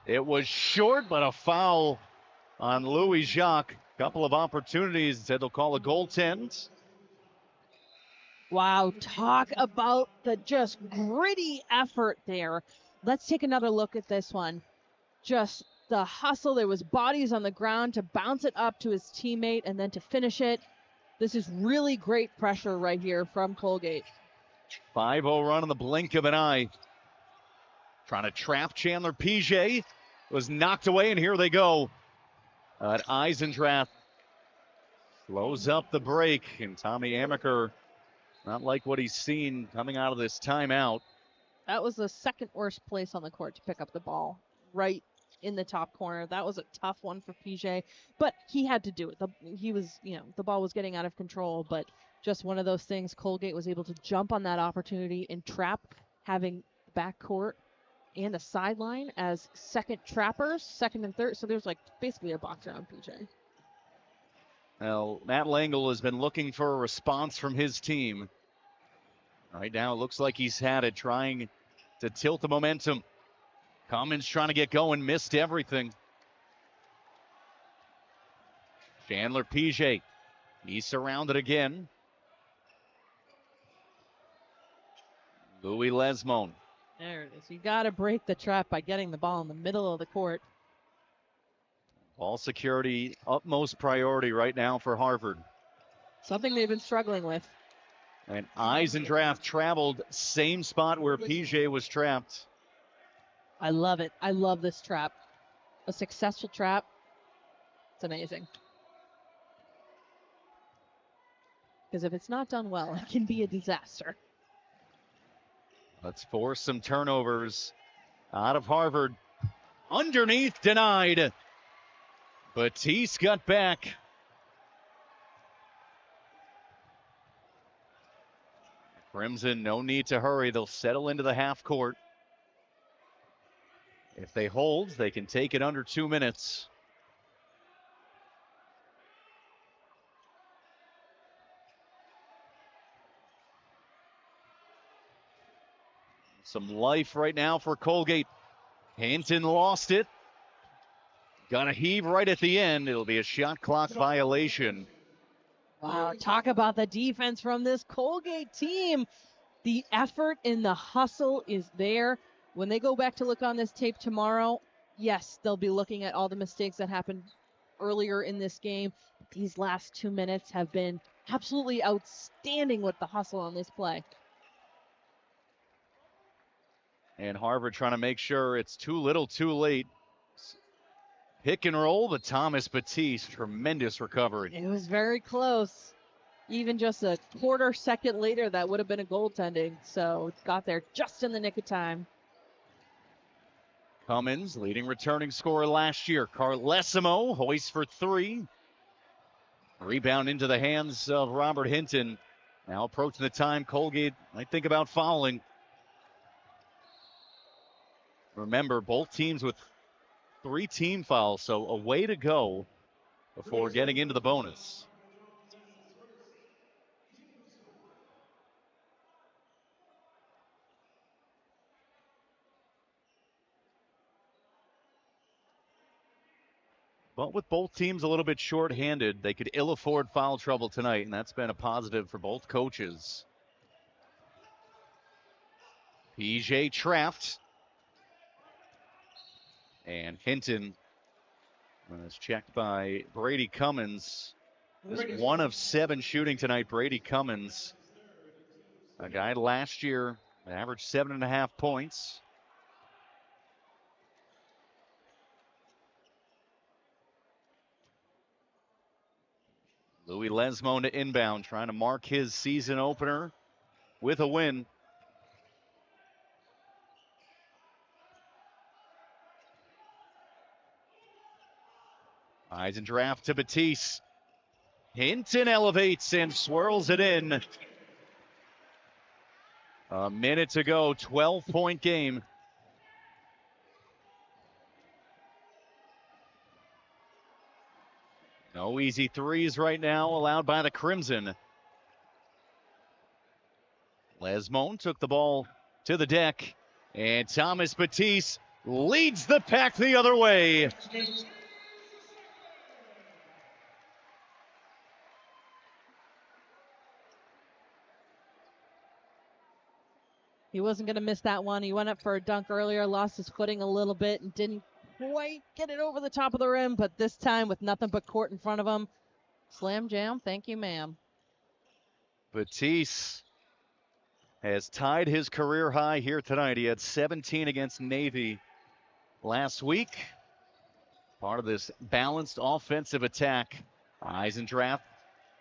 It was short, but a foul on Louis Jacques. Couple of opportunities. Said they'll call a goaltend. Wow, talk about the just gritty effort there. Let's take another look at this one. Just the hustle. There was bodies on the ground to bounce it up to his teammate and then to finish it. This is really great pressure right here from Colgate. 5-0 run in the blink of an eye. Trying to trap Chandler PJ. Was knocked away, and here they go. Eisendrath slows up the break, and Tommy Amaker not like what he's seen coming out of this timeout. That was the second worst place on the court to pick up the ball, right in the top corner. That was a tough one for PJ, but he had to do it. The ball was getting out of control, but just one of those things. Colgate was able to jump on that opportunity and trap, having backcourt and a sideline as second trappers, second and third. So there's like basically a box around PJ. Well, Matt Langle has been looking for a response from his team. Right now, it looks like he's had it, trying to tilt the momentum. Cummins trying to get going, missed everything. Chandler PJ, he's surrounded again. Louis Lesmone. There it is. You got to break the trap by getting the ball in the middle of the court. Ball security, utmost priority right now for Harvard. Something they've been struggling with. And Eisendrath traveled same spot where PJ was trapped. I love it. I love this trap. A successful trap. It's amazing. Because if it's not done well, it can be a disaster. Let's force some turnovers out of Harvard. Underneath, denied. Batiste got back. Crimson, no need to hurry. They'll settle into the half court. If they hold, they can take it under 2 minutes. Some life right now for Colgate. Hinton lost it. Got a heave right at the end. It'll be a shot clock violation. Wow, talk about the defense from this Colgate team. The effort and the hustle is there. When they go back to look on this tape tomorrow, yes, they'll be looking at all the mistakes that happened earlier in this game. These last 2 minutes have been absolutely outstanding with the hustle on this play. And Harvard trying to make sure it's too little, too late. Pick and roll, but Thomas Batiste, tremendous recovery. It was very close. Even just a quarter second later, that would have been a goaltending. So it got there just in the nick of time. Cummins, leading returning scorer last year. Carlesimo hoists for three. Rebound into the hands of Robert Hinton. Now approaching the time, Colgate might think about fouling. Remember, both teams with 3 team fouls, so a way to go before getting into the bonus. But with both teams a little bit short-handed, they could ill afford foul trouble tonight, and that's been a positive for both coaches. PJ trapped. And Hinton is checked by Brady Cummins. Just 1 of 7 shooting tonight. Brady Cummins, a guy last year averaged 7.5 points. Louis Lesmone to inbound, trying to mark his season opener with a win. Eisendraft to Batiste. Hinton elevates and swirls it in. A minute to go, 12-point game. No easy threes right now allowed by the Crimson. Lesmone took the ball to the deck, and Thomas Batiste leads the pack the other way. He wasn't going to miss that one. He went up for a dunk earlier, lost his footing a little bit, and didn't quite get it over the top of the rim, but this time with nothing but court in front of him, slam jam, thank you, ma'am. Batiste has tied his career high here tonight. He had 17 against Navy last week. Part of this balanced offensive attack. Eisendrath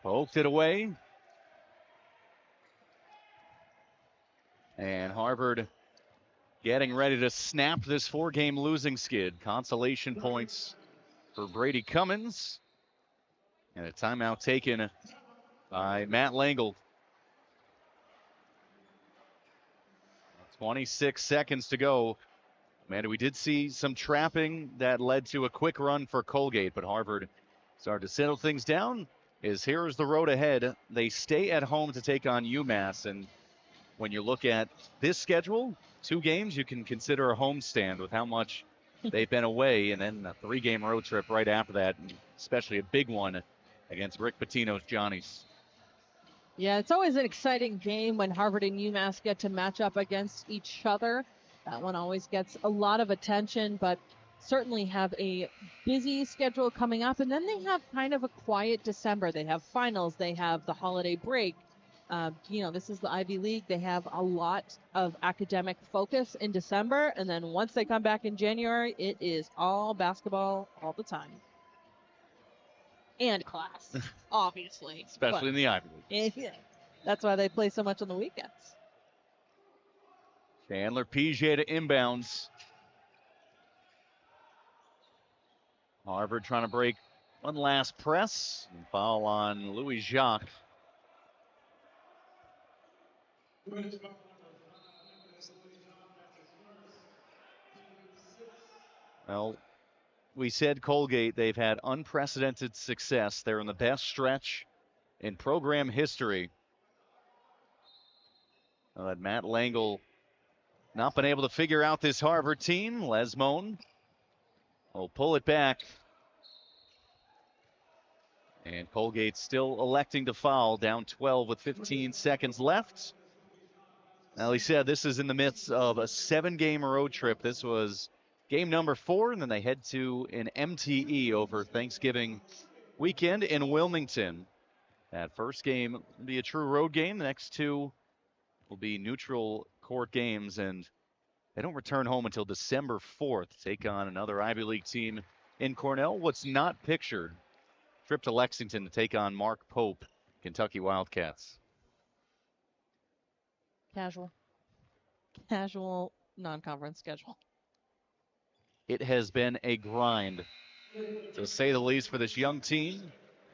poked it away. And Harvard getting ready to snap this 4-game losing skid. Consolation points for Brady Cummins. And a timeout taken by Matt Langle. 26 seconds to go. Amanda, we did see some trapping that led to a quick run for Colgate, but Harvard started to settle things down. Here's the road ahead. They stay at home to take on UMass, and when you look at this schedule, 2 games you can consider a homestand with how much they've been away, and then a 3-game road trip right after that, and especially a big one against Rick Pitino's Johnnies. Yeah, it's always an exciting game when Harvard and UMass get to match up against each other. That one always gets a lot of attention, but certainly have a busy schedule coming up. And then they have kind of a quiet December. They have finals. They have the holiday break. This is the Ivy League. They have a lot of academic focus in December. And then once they come back in January, it is all basketball all the time. And class, obviously. Especially in the Ivy League. Yeah, that's why they play so much on the weekends. Chandler Piget to inbounds. Harvard trying to break one last press. And foul on Louis Jacques. Well, we said Colgate, they've had unprecedented success. They're in the best stretch in program history. Matt Langle not been able to figure out this Harvard team. Lesmone will pull it back. And Colgate still electing to foul, down 12 with 15 seconds left. Now, he said this is in the midst of a 7-game road trip. This was game number 4, and then they head to an MTE over Thanksgiving weekend in Wilmington. That first game will be a true road game. The next 2 will be neutral court games, and they don't return home until December 4th to take on another Ivy League team in Cornell. What's not pictured, trip to Lexington to take on Mark Pope, Kentucky Wildcats. Casual non-conference schedule. It has been a grind, to say the least, for this young team.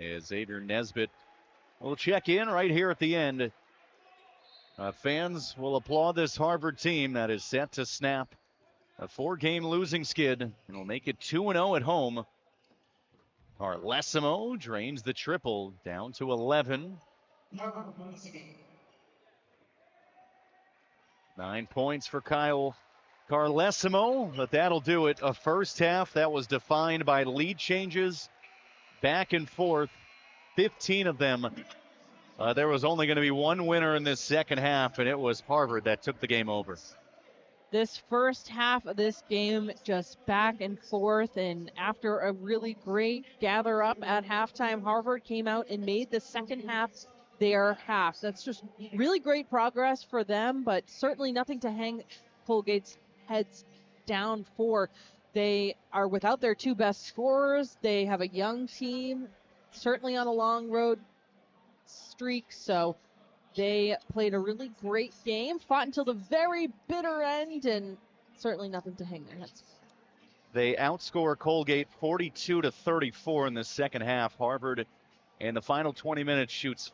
As Xavier Nesbitt will check in right here at the end. Fans will applaud this Harvard team that is set to snap a 4-game losing skid and will make it 2-0 at home. Carlesimo drains the triple down to 11. 9 points for Kyle Carlesimo, but that'll do it. A first half that was defined by lead changes back and forth, 15 of them. There was only going to be one winner in this second half, and it was Harvard that took the game over. this first half of this game just back and forth, and after a really great gather up at halftime, Harvard came out and made the second half their half. That's just really great progress for them, but certainly nothing to hang Colgate's heads down for. They are without their two best scorers. They have a young team, certainly on a long road streak, so they played a really great game, fought until the very bitter end, and certainly nothing to hang their heads. They outscore Colgate 42-34 in the second half. Harvard in the final 20 minutes shoots